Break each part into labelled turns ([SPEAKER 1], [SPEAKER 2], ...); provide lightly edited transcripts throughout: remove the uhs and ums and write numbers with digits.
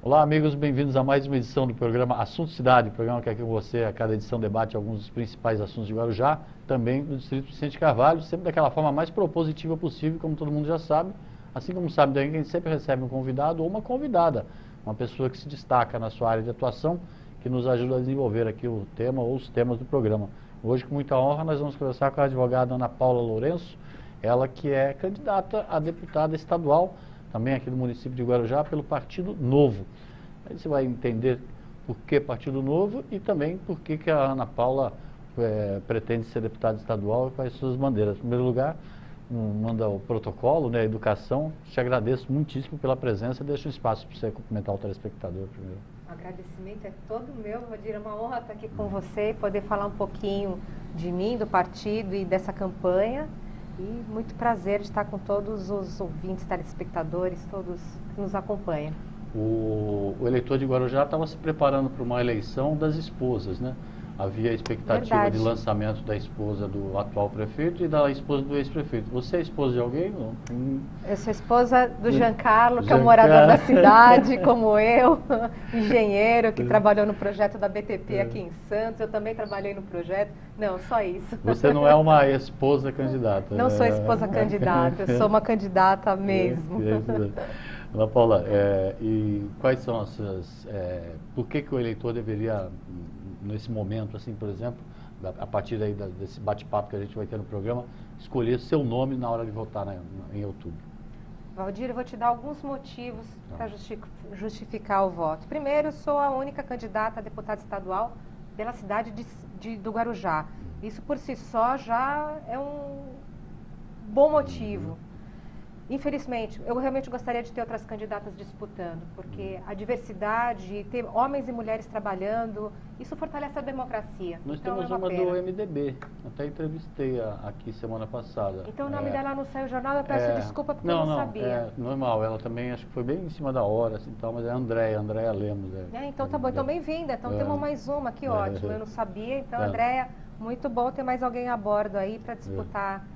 [SPEAKER 1] Olá, amigos, bem-vindos a mais uma edição do programa Assunto Cidade, programa que aqui com você, a cada edição, debate alguns dos principais assuntos de Guarujá, também do Distrito Vicente Carvalho, sempre daquela forma mais propositiva possível, como todo mundo já sabe. Assim como sabe também que a gente sempre recebe um convidado ou uma convidada, uma pessoa que se destaca na sua área de atuação, que nos ajuda a desenvolver aqui o tema ou os temas do programa. Hoje, com muita honra, nós vamos conversar com a advogada Ana Paula Lourenço, ela que é candidata a deputada estadual, também aqui do município de Guarujá, pelo Partido Novo. Aí você vai entender por que Partido Novo e também por que a Ana Paula pretende ser deputada estadual e quais suas bandeiras. Em primeiro lugar, manda o protocolo, né, a educação. Te agradeço muitíssimo pela presença e deixo um espaço para você cumprimentar o telespectador primeiro.
[SPEAKER 2] O agradecimento é todo meu, Valdir. É uma honra estar aqui com você e poder falar um pouquinho de mim, do partido e dessa campanha. E muito prazer de estar com todos os ouvintes, telespectadores, todos que nos acompanham.
[SPEAKER 1] O eleitor de Guarujá estava se preparando para uma eleição das esposas, né? Havia a expectativa de lançamento da esposa do atual prefeito e da esposa do ex-prefeito. Você é esposa de alguém?
[SPEAKER 2] Eu sou esposa do Giancarlo, que é um morador da cidade, como eu, engenheiro, que trabalhou no projeto da BTP aqui em Santos. Eu também trabalhei no projeto. Não, só isso.
[SPEAKER 1] Você não é uma esposa candidata?
[SPEAKER 2] Não sou esposa candidata, eu sou uma candidata mesmo.
[SPEAKER 1] Ana Paula, e quais são as suas... por que o eleitor deveria, nesse momento, assim, por exemplo, a partir aí desse bate-papo que a gente vai ter no programa, escolher seu nome na hora de votar em outubro?
[SPEAKER 2] Valdir, eu vou te dar alguns motivos para justificar o voto. Primeiro, eu sou a única candidata a deputada estadual pela cidade do Guarujá. Isso por si só já é um bom motivo. Infelizmente, eu realmente gostaria de ter outras candidatas disputando, porque a diversidade, ter homens e mulheres trabalhando, isso fortalece a democracia.
[SPEAKER 1] Nós temos uma do MDB, até entrevistei aqui semana passada.
[SPEAKER 2] Então o nome dela não saiu no jornal, eu peço desculpa porque eu não sabia.
[SPEAKER 1] Normal, ela também acho que foi bem em cima da hora, assim, tal, mas é Andréia Lemos.
[SPEAKER 2] Então tá bom, então bem-vinda, então temos mais uma, que ótimo, eu não sabia. Então, Andréia, muito bom ter mais alguém a bordo aí para disputar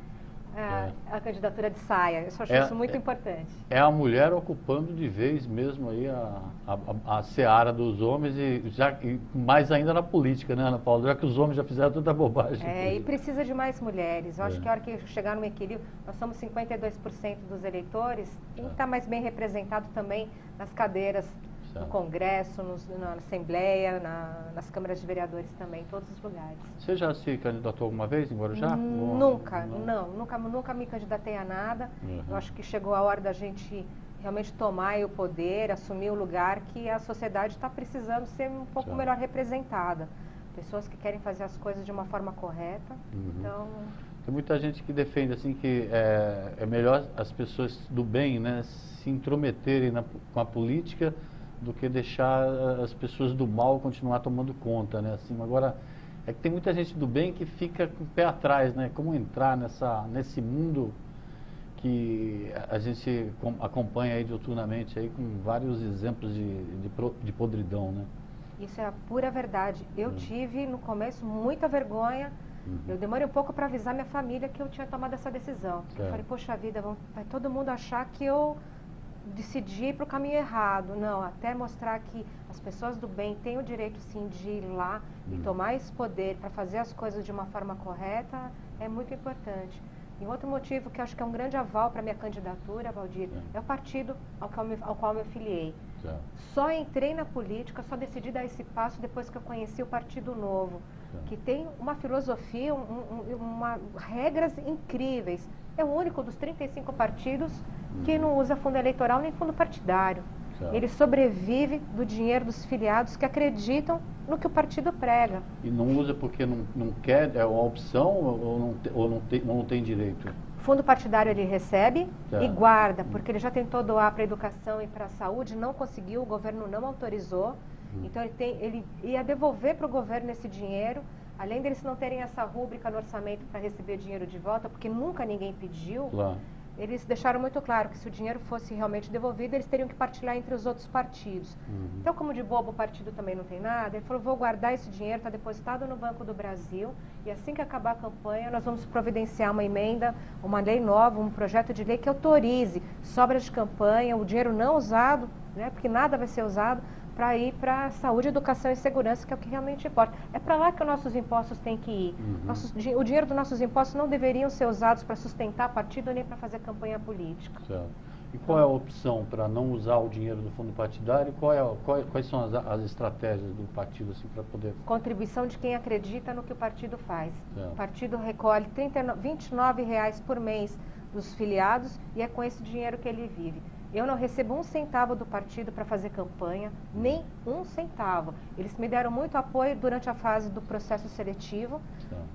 [SPEAKER 2] a candidatura de Saia. Eu acho isso muito importante.
[SPEAKER 1] É a mulher ocupando de vez mesmo aí a seara dos homens e mais ainda na política, né, Ana Paula? Já que os homens já fizeram tanta bobagem.
[SPEAKER 2] E precisa de mais mulheres. Eu acho que a hora que chegar no equilíbrio, nós somos 52% dos eleitores, tem que estar mais bem representado também nas cadeiras no Congresso, na Assembleia, nas câmaras de vereadores também, em todos os lugares.
[SPEAKER 1] Você já se candidatou alguma vez em Guarujá?
[SPEAKER 2] Nunca me candidatei a nada. Eu acho que chegou a hora da gente realmente tomar o poder, assumir o lugar que a sociedade está precisando ser um pouco melhor representada. Pessoas que querem fazer as coisas de uma forma correta. Então...
[SPEAKER 1] Tem muita gente que defende assim que é melhor as pessoas do bem, né, se intrometerem com a política do que deixar as pessoas do mal continuar tomando conta, né? Assim, agora, é que tem muita gente do bem que fica com o pé atrás, né? Como entrar nesse mundo que a gente acompanha aí diuturnamente, aí, com vários exemplos de podridão, né?
[SPEAKER 2] Isso é a pura verdade. Eu tive, no começo, muita vergonha. Eu demorei um pouco para avisar minha família que eu tinha tomado essa decisão. Eu falei, poxa vida, vai todo mundo achar que eu decidi ir para o caminho errado. Não, até mostrar que as pessoas do bem têm o direito sim de ir lá e tomar esse poder para fazer as coisas de uma forma correta é muito importante. E outro motivo que eu acho que é um grande aval para a minha candidatura, Valdir, é o partido ao qual eu me filiei. Só entrei na política, só decidi dar esse passo depois que eu conheci o Partido Novo, que tem uma filosofia, regras incríveis. É o único dos 35 partidos que não usa fundo eleitoral nem fundo partidário. Ele sobrevive do dinheiro dos filiados que acreditam no que o partido prega.
[SPEAKER 1] E não usa porque não quer, é uma opção ou não tem direito?
[SPEAKER 2] Fundo partidário ele recebe e guarda, porque ele já tentou doar para a educação e para a saúde, não conseguiu, o governo não autorizou. Então ele ia devolver para o governo esse dinheiro, além deles não terem essa rúbrica no orçamento para receber dinheiro de volta, porque nunca ninguém pediu. eles deixaram muito claro que se o dinheiro fosse realmente devolvido, eles teriam que partilhar entre os outros partidos. Então, como de bobo o partido também não tem nada, ele falou, vou guardar esse dinheiro, está depositado no Banco do Brasil, e assim que acabar a campanha, nós vamos providenciar uma emenda, uma lei nova, um projeto de lei que autorize sobras de campanha, o dinheiro não usado, né, porque nada vai ser usado, para ir para saúde, educação e segurança, que é o que realmente importa. É para lá que os nossos impostos têm que ir. O dinheiro dos nossos impostos não deveriam ser usados para sustentar partido nem para fazer campanha política.
[SPEAKER 1] Certo. E qual é a opção para não usar o dinheiro do fundo partidário? Quais são as estratégias do partido assim, para poder...
[SPEAKER 2] Contribuição de quem acredita no que o partido faz.
[SPEAKER 1] Certo.
[SPEAKER 2] O partido recolhe R$ 29,00 por mês dos filiados e é com esse dinheiro que ele vive. Eu não recebo um centavo do partido para fazer campanha, nem um centavo. Eles me deram muito apoio durante a fase do processo seletivo,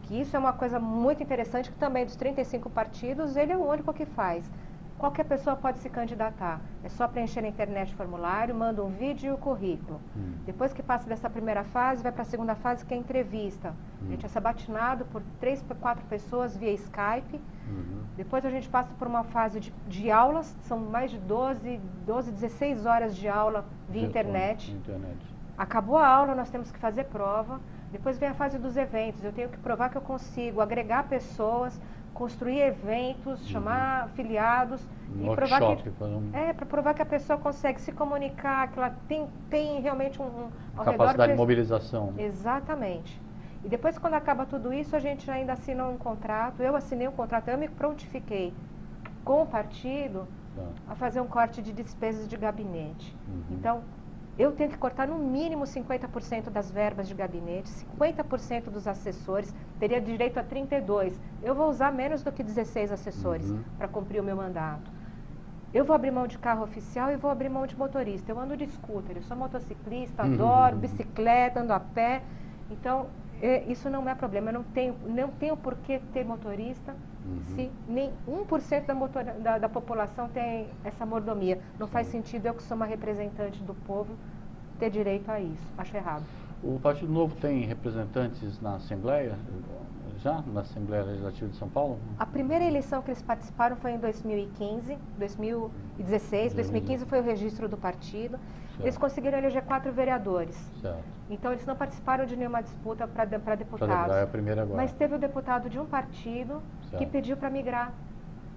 [SPEAKER 2] que isso é uma coisa muito interessante, que também dos 35 partidos, ele é o único que faz. Qualquer pessoa pode se candidatar. É só preencher na internet o formulário, manda um vídeo e o currículo. Depois que passa dessa primeira fase, vai para a segunda fase, que é a entrevista. A gente é sabatinado por 3 a 4 pessoas via Skype. Depois a gente passa por uma fase de aulas, são mais de 16 horas de aula via internet. Acabou a aula, nós temos que fazer prova. Depois vem a fase dos eventos. Eu tenho que provar que eu consigo agregar pessoas, construir eventos, chamar afiliados e provar que para provar que a pessoa consegue se comunicar, que ela tem realmente
[SPEAKER 1] capacidade de mobilização.
[SPEAKER 2] Exatamente. E depois, quando acaba tudo isso, a gente ainda assina um contrato. Eu assinei um contrato, eu me prontifiquei com o partido a fazer um corte de despesas de gabinete. Então, eu tenho que cortar no mínimo 50% das verbas de gabinete, 50% dos assessores, teria direito a 32. Eu vou usar menos do que 16 assessores para cumprir o meu mandato. Eu vou abrir mão de carro oficial e vou abrir mão de motorista. Eu ando de scooter, eu sou motociclista, adoro bicicleta, ando a pé. Então, isso não é problema. Eu não tenho por que ter motorista se nem 1% da população tem essa mordomia. Não faz sentido eu, que sou uma representante do povo, ter direito a isso. Acho errado.
[SPEAKER 1] O Partido Novo tem representantes na Assembleia, já na Assembleia Legislativa de São Paulo?
[SPEAKER 2] A primeira eleição que eles participaram foi em 2015, 2016. 2015 foi o registro do partido. Certo. Eles conseguiram eleger 4 vereadores. Certo. Então, eles não participaram de nenhuma disputa para deputados.
[SPEAKER 1] É a primeira agora.
[SPEAKER 2] Mas teve o deputado de um partido que pediu para migrar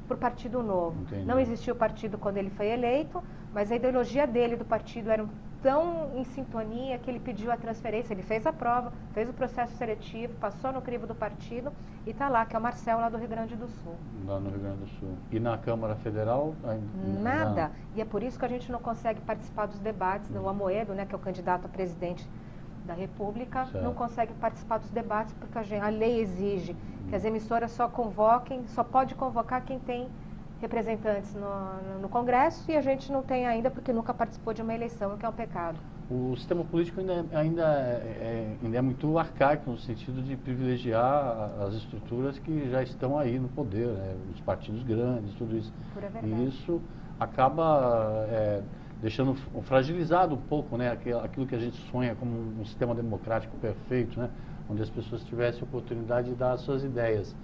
[SPEAKER 2] para o Partido Novo. Entendi. Não existiu o partido quando ele foi eleito, mas a ideologia dele, do partido, era tão em sintonia que ele pediu a transferência. Ele fez a prova, fez o processo seletivo, passou no crivo do partido e está lá, que é o Marcel, lá do Rio Grande do Sul.
[SPEAKER 1] Lá no Rio Grande do Sul. E na Câmara Federal?
[SPEAKER 2] Nada. E é por isso que a gente não consegue participar dos debates. O Amoedo, né, que é o candidato a presidente da República, não consegue participar dos debates porque a lei exige que as emissoras só pode convocar quem tem representantes no Congresso, e a gente não tem ainda porque nunca participou de uma eleição, o que é um pecado.
[SPEAKER 1] O sistema político ainda é muito arcaico no sentido de privilegiar as estruturas que já estão aí no poder, né? Os partidos grandes, tudo isso. E isso acaba deixando fragilizado um pouco, né, aquilo que a gente sonha como um sistema democrático perfeito, né, onde as pessoas tivessem a oportunidade de dar as suas ideias.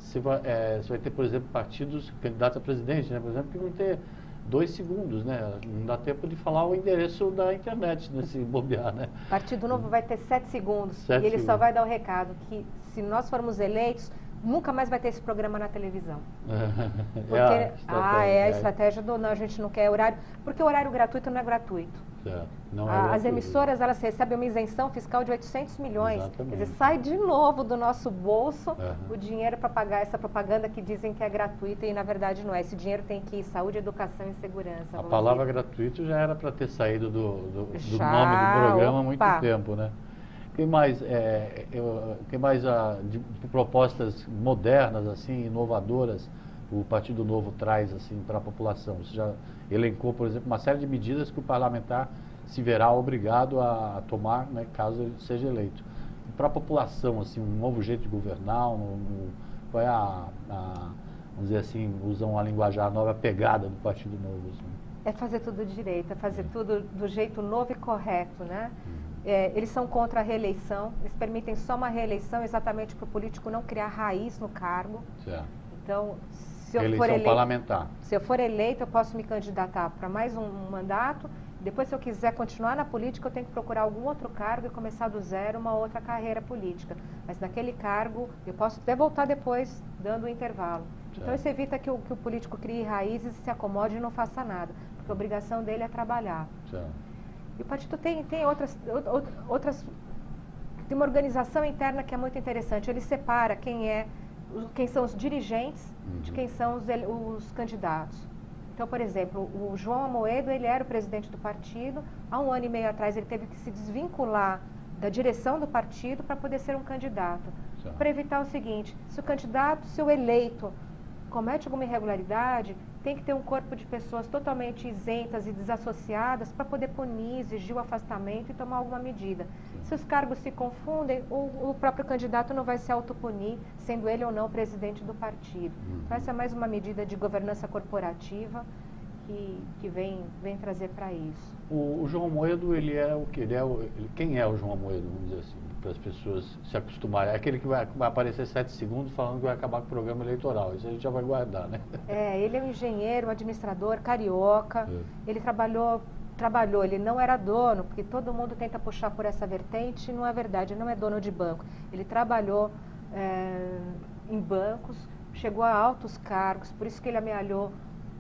[SPEAKER 1] Você vai ter, por exemplo, partidos candidatos a presidente, né, por exemplo, que vão ter 2 segundos, né? Não dá tempo de falar o endereço da internet, né, se bobear, né?
[SPEAKER 2] Partido Novo vai ter 7 segundos. E ele só vai dar o recado que, se nós formos eleitos, nunca mais vai ter esse programa na televisão. Porque, a estratégia do não, a gente não quer horário, porque o horário gratuito não é gratuito.
[SPEAKER 1] Não é gratuito.
[SPEAKER 2] As emissoras, elas recebem uma isenção fiscal de 800 milhões.
[SPEAKER 1] Exatamente.
[SPEAKER 2] Quer dizer, sai de novo do nosso bolso o dinheiro para pagar essa propaganda que dizem que é gratuita e na verdade não é. Esse dinheiro tem que ir saúde, educação e segurança.
[SPEAKER 1] A palavra gratuito já era para ter saído do nome do programa há muito tempo, né? Quem mais, de propostas modernas, assim, inovadoras, o Partido Novo traz assim, para a população? Você já elencou, por exemplo, uma série de medidas que o parlamentar se verá obrigado a tomar, né, caso ele seja eleito. Para a população, assim, um novo jeito de governar, qual é vamos dizer assim, usam a linguajar, a nova pegada do Partido Novo? Assim?
[SPEAKER 2] É fazer tudo direito, é fazer tudo do jeito novo e correto, né? Eles são contra a reeleição, eles permitem só uma reeleição exatamente para o político não criar raiz no cargo.
[SPEAKER 1] Certo.
[SPEAKER 2] Então, Se eu
[SPEAKER 1] eleição parlamentar.
[SPEAKER 2] Se eu for eleito, eu posso me candidatar para mais um mandato. Depois, se eu quiser continuar na política, eu tenho que procurar algum outro cargo e começar do zero uma outra carreira política. Mas naquele cargo, eu posso até voltar depois, dando um intervalo. Então, isso evita que o político crie raízes, se acomode e não faça nada. Porque a obrigação dele é trabalhar. E o partido tem outras... Tem uma organização interna que é muito interessante. Ele separa quem são os dirigentes de quem são os candidatos. Então, por exemplo, o João Amoedo, ele era o presidente do partido. Há 1 ano e meio atrás, ele teve que se desvincular da direção do partido para poder ser um candidato. Para evitar o seguinte, se o eleito comete alguma irregularidade, tem que ter um corpo de pessoas totalmente isentas e desassociadas para poder punir, exigir o afastamento e tomar alguma medida. Se os cargos se confundem, o próprio candidato não vai se autopunir, sendo ele ou não o presidente do partido. Então, essa é mais uma medida de governança corporativa que vem trazer para isso.
[SPEAKER 1] O João Amoedo, ele é o que? Quem é o João Amoedo, vamos dizer assim, para as pessoas se acostumarem? É aquele que vai aparecer 7 segundos falando que vai acabar com o programa eleitoral. Isso a gente já vai guardar, né?
[SPEAKER 2] Ele é um engenheiro, um administrador, carioca. Ele trabalhou, ele não era dono, porque todo mundo tenta puxar por essa vertente, e não é verdade, ele não é dono de banco. Ele trabalhou em bancos, chegou a altos cargos, por isso que ele amealhou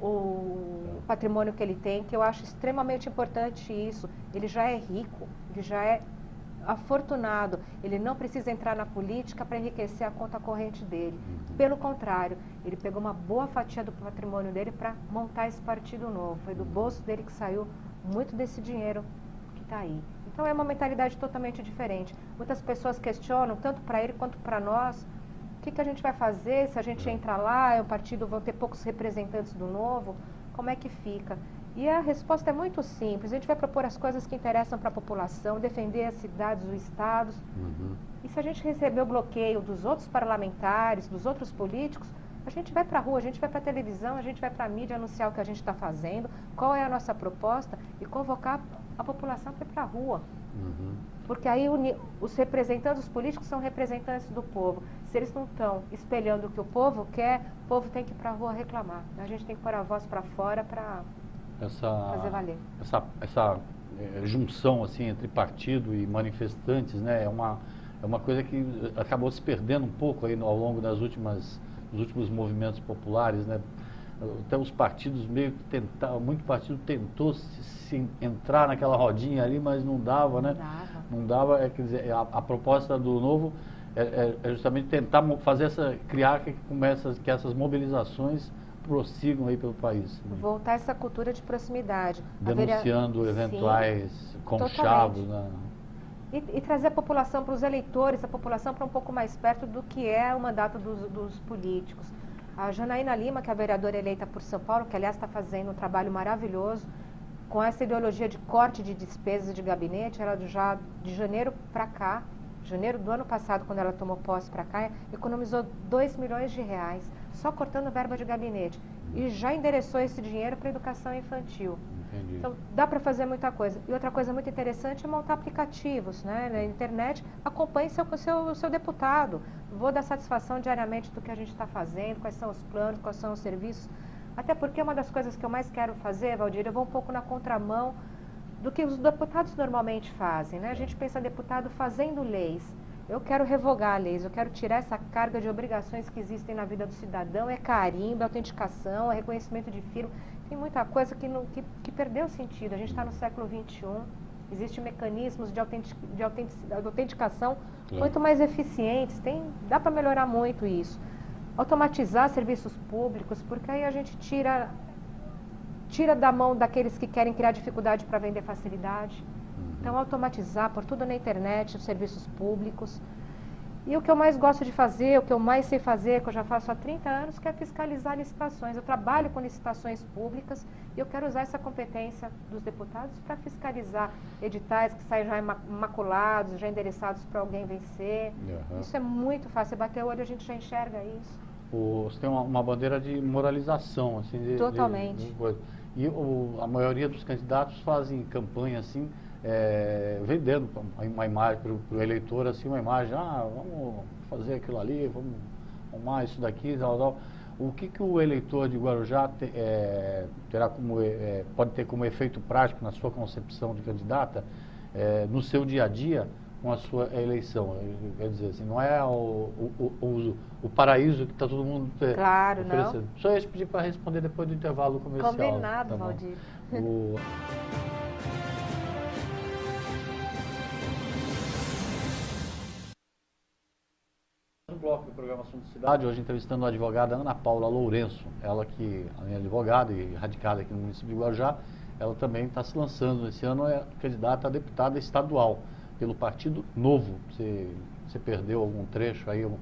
[SPEAKER 2] o patrimônio que ele tem, que eu acho extremamente importante isso. Ele já é rico, ele já é afortunado, ele não precisa entrar na política para enriquecer a conta corrente dele. Pelo contrário, ele pegou uma boa fatia do patrimônio dele para montar esse partido novo. Foi do bolso dele que saiu muito desse dinheiro que está aí. Então é uma mentalidade totalmente diferente. Muitas pessoas questionam, tanto para ele quanto para nós, o que a gente vai fazer se a gente entrar lá, o partido vão ter poucos representantes do Novo, como é que fica? E a resposta é muito simples, a gente vai propor as coisas que interessam para a população, defender as cidades, os estados. E se a gente receber o bloqueio dos outros parlamentares, dos outros políticos, a gente vai para a rua, a gente vai para a televisão, a gente vai para a mídia anunciar o que a gente está fazendo, qual é a nossa proposta e convocar a população para ir para a rua. Porque aí os representantes, os políticos são representantes do povo. Se eles não estão espelhando o que o povo quer, o povo tem que ir para a rua reclamar. A gente tem que pôr a voz para fora para fazer valer.
[SPEAKER 1] Essa junção assim, entre partido e manifestantes, né, é uma coisa que acabou se perdendo um pouco aí ao longo dos últimos movimentos populares, né? Até os partidos meio que tentaram, muito partido tentou se entrar naquela rodinha ali, mas não dava, né? Não dava, quer dizer, a proposta do Novo é justamente tentar fazer criar que essas mobilizações prossigam aí pelo país.
[SPEAKER 2] Voltar essa cultura de proximidade.
[SPEAKER 1] Denunciando eventuais conchavos, né?
[SPEAKER 2] E trazer a população para os eleitores, a população para um pouco mais perto do que é o mandato dos políticos. A Janaína Lima, que é a vereadora eleita por São Paulo, que aliás está fazendo um trabalho maravilhoso, com essa ideologia de corte de despesas de gabinete, ela já de janeiro para cá, janeiro do ano passado, quando ela tomou posse para cá, economizou 2 milhões de reais, só cortando verba de gabinete. E já endereçou esse dinheiro para a educação infantil.
[SPEAKER 1] Entendi.
[SPEAKER 2] Então, dá para fazer muita coisa. E outra coisa muito interessante é montar aplicativos, né? Na internet, acompanhe seu deputado. Vou dar satisfação diariamente do que a gente está fazendo, quais são os planos, quais são os serviços. Até porque uma das coisas que eu mais quero fazer, Valdir, eu vou um pouco na contramão do que os deputados normalmente fazem, né? A gente pensa deputado fazendo leis. Eu quero revogar leis, eu quero tirar essa carga de obrigações que existem na vida do cidadão. É carimbo, é autenticação, é reconhecimento de firma. Tem muita coisa que perdeu sentido. A gente está no século XXI, existem mecanismos de autenticação muito mais eficientes. Dá para melhorar muito isso. Automatizar serviços públicos, porque aí a gente tira da mão daqueles que querem criar dificuldade para vender facilidade. Então, automatizar, por tudo na internet, os serviços públicos. E o que eu mais gosto de fazer, o que eu mais sei fazer, que eu já faço há 30 anos, que é fiscalizar licitações. Eu trabalho com licitações públicas e eu quero usar essa competência dos deputados para fiscalizar editais que saem já maculados, já endereçados para alguém vencer. Isso é muito fácil. Você bater o olho, a gente já enxerga isso.
[SPEAKER 1] Você tem uma bandeira de moralização, assim.
[SPEAKER 2] Totalmente.
[SPEAKER 1] E a maioria dos candidatos fazem campanha, assim, vendendo uma imagem para o eleitor, assim, uma imagem, vamos fazer aquilo ali, vamos arrumar isso daqui, tal. O que o eleitor de Guarujá terá pode ter como efeito prático na sua concepção de candidata, no seu dia a dia, com a sua eleição? Quer dizer, assim, não é o paraíso que está todo mundo
[SPEAKER 2] claro,
[SPEAKER 1] oferecendo.
[SPEAKER 2] não.
[SPEAKER 1] Só ia te pedir para responder depois do intervalo comercial.
[SPEAKER 2] Combinado,
[SPEAKER 1] tá
[SPEAKER 2] Valdir.
[SPEAKER 1] No bloco do programa Assunto Cidade, hoje entrevistando a advogada Ana Paula Lourenço. Ela que, além de advogada e radicada aqui no município de Guarujá, ela também está se lançando. Esse ano é candidata a deputada estadual pelo Partido Novo. Você perdeu algum trecho aí, um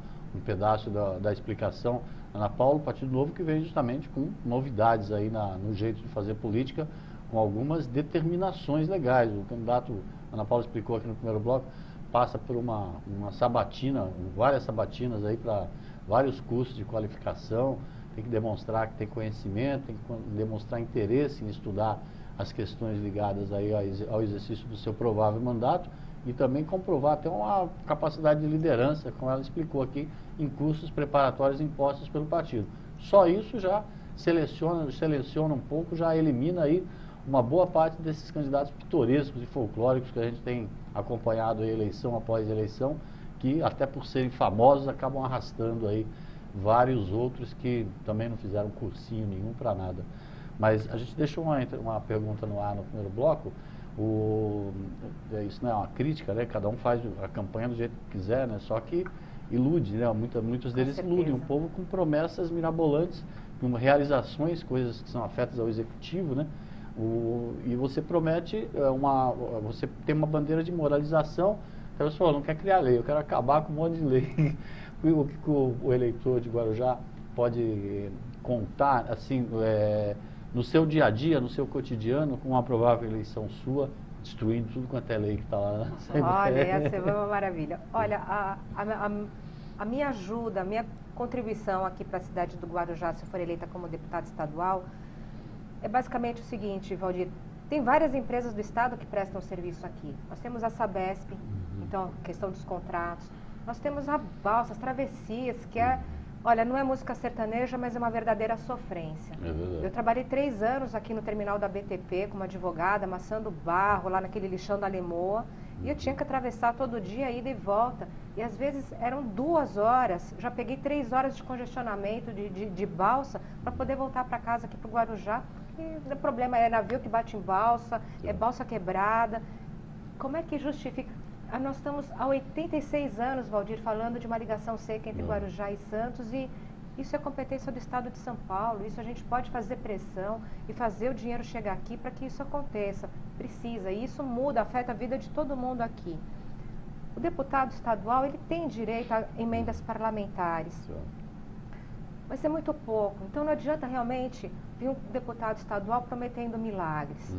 [SPEAKER 1] pedaço da explicação. Ana Paula, o Partido Novo, que vem justamente com novidades aí no jeito de fazer política, com algumas determinações legais. O candidato, Ana Paula explicou aqui no primeiro bloco, passa por uma sabatina, várias sabatinas aí para vários cursos de qualificação, tem que demonstrar que tem conhecimento, tem que demonstrar interesse em estudar as questões ligadas aí ao exercício do seu provável mandato e também comprovar até uma capacidade de liderança, como ela explicou aqui, em cursos preparatórios impostos pelo partido. Só isso já seleciona um pouco, já elimina aí uma boa parte desses candidatos pitorescos e folclóricos que a gente tem acompanhado aí eleição após eleição, que até por serem famosos acabam arrastando aí vários outros que também não fizeram cursinho nenhum para nada. Mas a gente deixou uma pergunta no ar no primeiro bloco. Isso não é uma crítica, né? Cada um faz a campanha do jeito que quiser, né? Só que ilude, né? Muitos deles iludem o povo com promessas mirabolantes, com realizações, coisas que são afetas ao executivo, né? E você promete, você tem uma bandeira de moralização, então você falou, não quer criar lei, eu quero acabar com um monte de lei. O que o eleitor de Guarujá pode contar, assim, no seu dia a dia, no seu cotidiano, com uma provável eleição sua, destruindo tudo quanto é lei que está lá na Assembleia?
[SPEAKER 2] Olha, ia ser uma maravilha. Olha, a minha ajuda, a minha contribuição aqui para a cidade do Guarujá, se eu for eleita como deputada estadual, é basicamente o seguinte, Valdir, tem várias empresas do estado que prestam serviço aqui. Nós temos a Sabesp, então, questão dos contratos. Nós temos a Balsas, Travessias, que olha, não é música sertaneja, mas é uma verdadeira sofrência. Eu trabalhei 3 anos aqui no terminal da BTP como advogada, amassando barro lá naquele lixão da Lemoa, e eu tinha que atravessar todo dia, ida e volta. E às vezes eram 2 horas, já peguei 3 horas de congestionamento de balsa para poder voltar para casa aqui para o Guarujá. E o problema é navio que bate em balsa, é balsa quebrada. Como é que justifica? Nós estamos há 86 anos, Valdir, falando de uma ligação seca entre Guarujá e Santos, e isso é competência do Estado de São Paulo. Isso a gente pode fazer pressão e fazer o dinheiro chegar aqui para que isso aconteça. Precisa, e isso muda, afeta a vida de todo mundo aqui. O deputado estadual, ele tem direito a emendas parlamentares. Mas é muito pouco. Então não adianta realmente vir um deputado estadual prometendo milagres.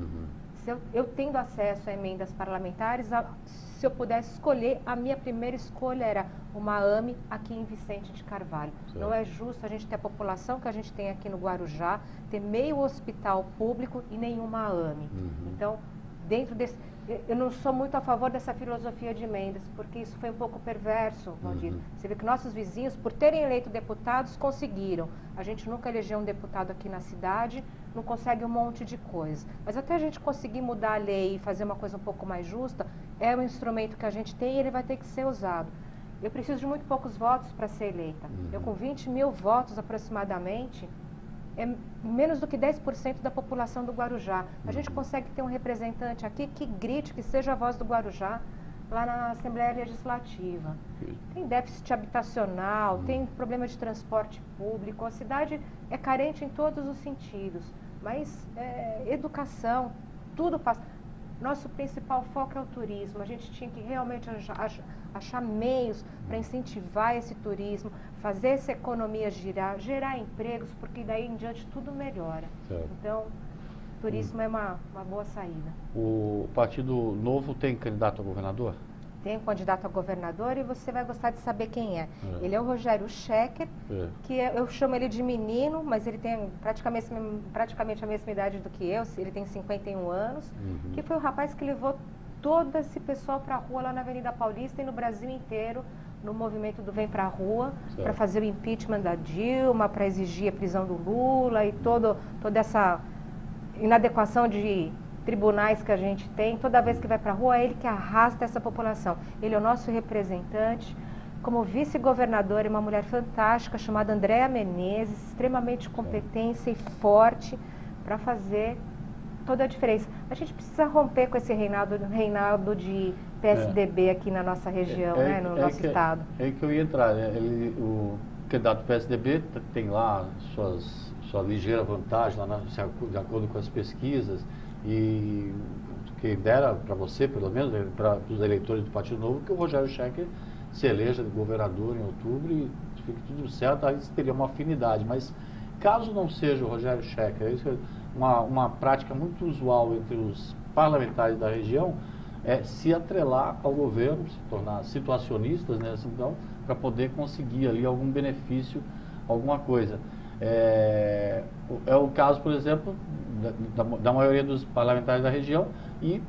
[SPEAKER 2] Se eu tendo acesso a emendas parlamentares, se eu pudesse escolher, a minha primeira escolha era uma AME aqui em Vicente de Carvalho. Não é justo a gente ter a população que a gente tem aqui no Guarujá, ter meio hospital público e nenhuma AME. Então, dentro desse... Eu não sou muito a favor dessa filosofia de emendas, porque isso foi um pouco perverso, Valdir. Você vê que nossos vizinhos, por terem eleito deputados, conseguiram. A gente nunca elegeu um deputado aqui na cidade, não consegue um monte de coisa. Mas até a gente conseguir mudar a lei e fazer uma coisa um pouco mais justa, é um instrumento que a gente tem e ele vai ter que ser usado. Eu preciso de muito poucos votos para ser eleita. Eu com 20 mil votos aproximadamente, é menos do que 10% da população do Guarujá. A gente consegue ter um representante aqui que grite, que seja a voz do Guarujá, lá na Assembleia Legislativa. Tem déficit habitacional, tem problema de transporte público, a cidade é carente em todos os sentidos, mas educação, tudo passa. Nosso principal foco é o turismo. A gente tinha que realmente achar meios para incentivar esse turismo, fazer essa economia girar, gerar empregos, porque daí em diante tudo melhora. Então, turismo é uma boa saída. O
[SPEAKER 1] Partido Novo tem candidato a governador?
[SPEAKER 2] Tem um candidato a governador e você vai gostar de saber quem é. Ele é o Rogério Schecker, que eu chamo ele de menino, mas ele tem praticamente a mesma idade do que eu, ele tem 51 anos, que foi o rapaz que levou todo esse pessoal para a rua lá na Avenida Paulista e no Brasil inteiro no movimento do Vem Pra Rua, para fazer o impeachment da Dilma, para exigir a prisão do Lula e toda essa inadequação de tribunais que a gente tem. Toda vez que vai para a rua, é ele que arrasta essa população. Ele é o nosso representante. Como vice-governadora, é uma mulher fantástica chamada Andréa Menezes, extremamente competente e forte para fazer toda a diferença. A gente precisa romper com esse reinado de PSDB aqui na nossa região, né, no nosso estado.
[SPEAKER 1] É aí que eu ia entrar, né? O candidato do PSDB tem lá sua ligeira vantagem, lá de acordo com as pesquisas, e que dera para você, pelo menos, para os eleitores do Partido Novo, que o Rogério Schecker se eleja governador em outubro e fique tudo certo, aí teria uma afinidade. Mas caso não seja o Rogério Schecker, isso é uma prática muito usual entre os parlamentares da região, é se atrelar ao governo, se tornar situacionistas, né, assim, então, para poder conseguir ali algum benefício, alguma coisa. É o caso, por exemplo, da maioria dos parlamentares da região, e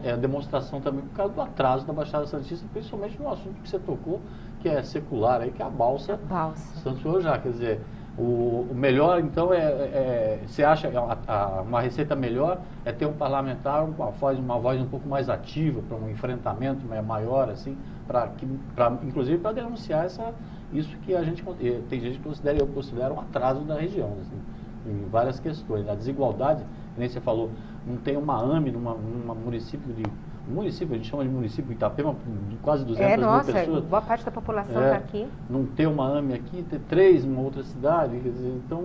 [SPEAKER 1] é a demonstração também por causa do atraso da Baixada Santista, principalmente no assunto que você tocou, que é secular, aí, que é a balsa Santos Guarujá. Quer dizer, o melhor, então, você acha que uma receita melhor é ter um parlamentar uma voz um pouco mais ativa, para um enfrentamento maior, assim, inclusive para denunciar isso que tem gente que eu considero um atraso da região, assim, em várias questões. A desigualdade, nem você falou, não tem uma AME num município a gente chama de município de Itapema, quase 200 mil pessoas.
[SPEAKER 2] Boa parte da população está aqui.
[SPEAKER 1] Não ter uma AME aqui, ter 3 numa outra cidade, quer dizer, então,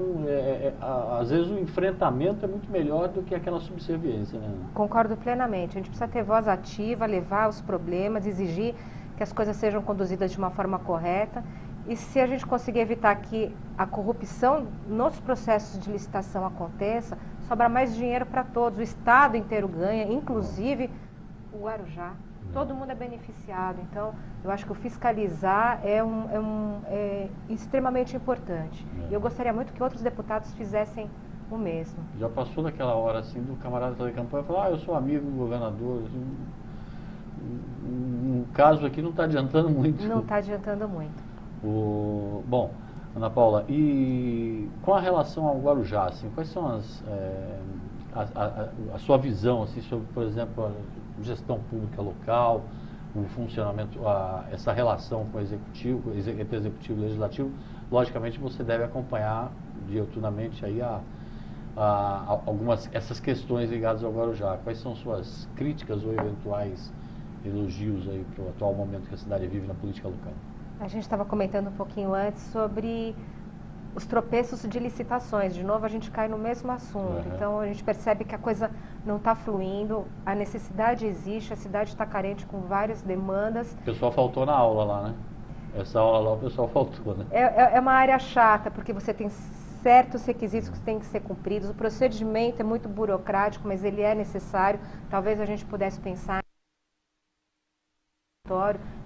[SPEAKER 1] às vezes o enfrentamento é muito melhor do que aquela subserviência, né?
[SPEAKER 2] Concordo plenamente. A gente precisa ter voz ativa, levar os problemas, exigir que as coisas sejam conduzidas de uma forma correta. E se a gente conseguir evitar que a corrupção nos processos de licitação aconteça, sobra mais dinheiro para todos. O Estado inteiro ganha, inclusive o Guarujá. Todo mundo é beneficiado. Então, eu acho que o fiscalizar é extremamente importante. E eu gostaria muito que outros deputados fizessem o mesmo.
[SPEAKER 1] Já passou daquela hora, assim, do camarada fazer campanha e falar, eu sou amigo do governador. Assim, no caso aqui não está adiantando muito.
[SPEAKER 2] Não está adiantando muito.
[SPEAKER 1] Bom, Ana Paula, e com a relação ao Guarujá, assim, quais são a sua visão, assim, sobre, por exemplo, a gestão pública local, o funcionamento, essa relação com o executivo, entre executivo e legislativo? Logicamente você deve acompanhar diuturnamente aí essas questões ligadas ao Guarujá. Quais são suas críticas ou eventuais elogios aí para o atual momento que a cidade vive na política local?
[SPEAKER 2] A gente estava comentando um pouquinho antes sobre os tropeços de licitações. De novo, a gente cai no mesmo assunto. Então, a gente percebe que a coisa não está fluindo, a necessidade existe, a cidade está carente com várias demandas.
[SPEAKER 1] O pessoal faltou na aula lá, né? Essa aula lá o pessoal faltou, né?
[SPEAKER 2] É uma área chata, porque você tem certos requisitos que têm que ser cumpridos. O procedimento é muito burocrático, mas ele é necessário. Talvez a gente pudesse pensar.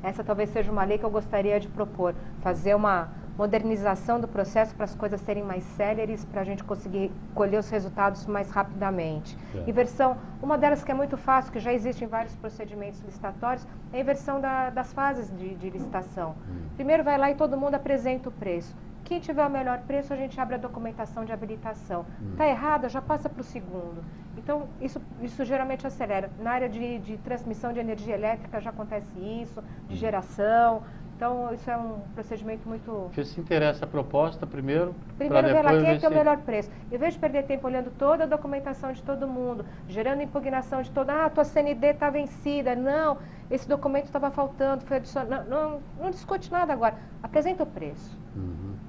[SPEAKER 2] Essa talvez seja uma lei que eu gostaria de propor, fazer uma modernização do processo para as coisas serem mais céleres, para a gente conseguir colher os resultados mais rapidamente. Inversão, uma delas que é muito fácil, que já existe em vários procedimentos licitatórios, é a inversão das fases de licitação. Primeiro vai lá e todo mundo apresenta o preço. Quem tiver o melhor preço, a gente abre a documentação de habilitação. Está errada, já passa para o segundo. Então, isso geralmente acelera. Na área de transmissão de energia elétrica já acontece isso, de geração. Então, isso é um procedimento muito...
[SPEAKER 1] Você se interessa a proposta primeiro
[SPEAKER 2] vê lá quem tem o melhor preço. Em vez de perder tempo olhando toda a documentação de todo mundo, gerando impugnação de a tua CND está vencida. Não, esse documento estava faltando, foi adicionado. Não discute nada agora. Apresenta o preço.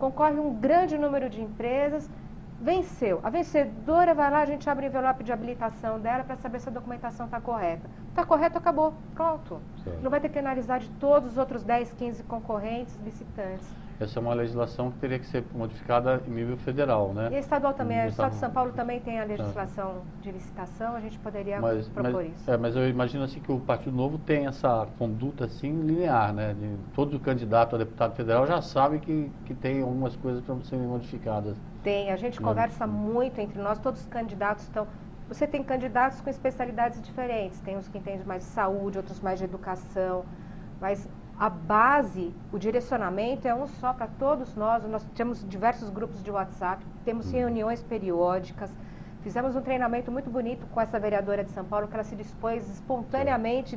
[SPEAKER 2] Concorre um grande número de empresas, venceu. A vencedora vai lá, a gente abre o envelope de habilitação dela para saber se a documentação está correta. Está correto, acabou. Pronto. Certo. Não vai ter que analisar de todos os outros 10, 15 concorrentes, licitantes.
[SPEAKER 1] Essa é uma legislação que teria que ser modificada em nível federal, né?
[SPEAKER 2] E estadual também. O Estado de São Paulo também tem a legislação de licitação, a gente poderia propor isso.
[SPEAKER 1] Mas eu imagino assim que o Partido Novo tem essa conduta assim linear, né? Todo candidato a deputado federal já sabe que tem algumas coisas para serem modificadas.
[SPEAKER 2] Tem, a gente conversa muito entre nós, todos os candidatos estão... Você tem candidatos com especialidades diferentes, tem uns que entendem mais de saúde, outros mais de educação, mas a base, o direcionamento é um só para todos nós. Nós temos diversos grupos de WhatsApp, temos reuniões periódicas. Fizemos um treinamento muito bonito com essa vereadora de São Paulo, que ela se dispôs espontaneamente,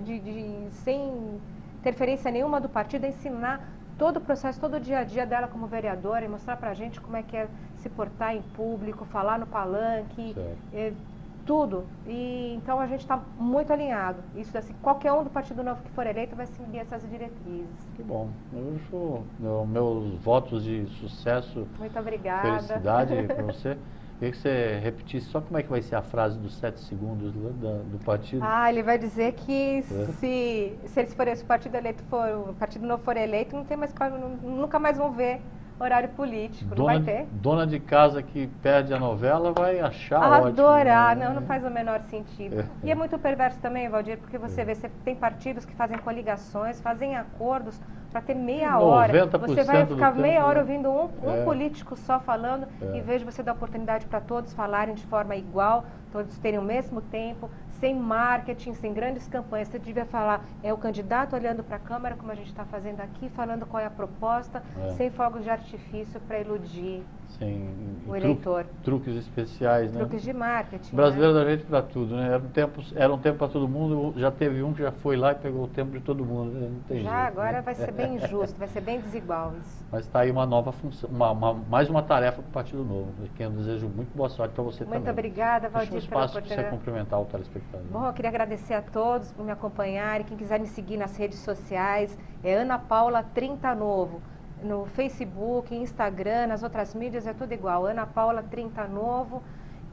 [SPEAKER 2] sem interferência nenhuma do partido, a ensinar todo o processo, todo o dia a dia dela como vereadora e mostrar pra gente como é que é se portar em público, falar no palanque, tudo. E então a gente está muito alinhado. Isso assim, qualquer um do Partido Novo que for eleito vai seguir essas diretrizes.
[SPEAKER 1] Que bom. Meus votos de sucesso,
[SPEAKER 2] muito obrigada,
[SPEAKER 1] felicidade para você. Queria que você repetisse só como é que vai ser a frase dos 7 segundos do partido.
[SPEAKER 2] Ele vai dizer que se o Partido Novo for eleito, não tem mais, nunca mais vão ver horário político, não vai ter.
[SPEAKER 1] Dona de casa que perde a novela vai achar
[SPEAKER 2] adorar,
[SPEAKER 1] ótimo, né?
[SPEAKER 2] Não faz o menor sentido. E é muito perverso também, Valdir, porque você vê, você tem partidos que fazem coligações, fazem acordos para ter meia hora. Você vai ficar meia hora ouvindo um político só falando, em vez de você dar oportunidade para todos falarem de forma igual, todos terem o mesmo tempo, sem marketing, sem grandes campanhas. Você devia falar, é o candidato olhando para a câmera, como a gente está fazendo aqui, falando qual é a proposta, sem fogos de artifício para iludir o eleitor.
[SPEAKER 1] Truques especiais, né?
[SPEAKER 2] Truques de marketing.
[SPEAKER 1] Brasileiro dá jeito para tudo, né? Era um tempo para todo mundo, já teve um que já foi lá e pegou o tempo de todo mundo, né? Não tem jeito,
[SPEAKER 2] agora,
[SPEAKER 1] né?
[SPEAKER 2] Vai ser bem injusto, vai ser bem desigual isso.
[SPEAKER 1] Mas está aí uma nova função, mais uma tarefa para o Partido Novo. Eu desejo muito boa sorte para você também.
[SPEAKER 2] Muito obrigada, Valdir,
[SPEAKER 1] pela oportunidade. Deixa um espaço para você cumprimentar o telespectador.
[SPEAKER 2] Bom, eu queria agradecer a todos por me acompanharem. Quem quiser me seguir nas redes sociais, é Ana Paula 30 Novo. No Facebook, Instagram, nas outras mídias é tudo igual, Ana Paula 30 Novo.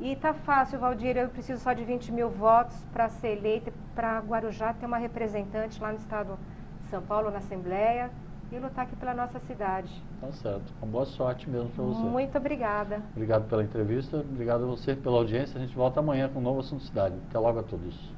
[SPEAKER 2] E tá fácil, Valdir, eu preciso só de 20 mil votos para ser eleita, para Guarujá ter uma representante lá no estado de São Paulo, na Assembleia, e lutar aqui pela nossa cidade.
[SPEAKER 1] Tá certo, com boa sorte mesmo para você.
[SPEAKER 2] Muito obrigada.
[SPEAKER 1] Obrigado pela entrevista, obrigado a você pela audiência. A gente volta amanhã com um novo assunto cidade. Até logo a todos.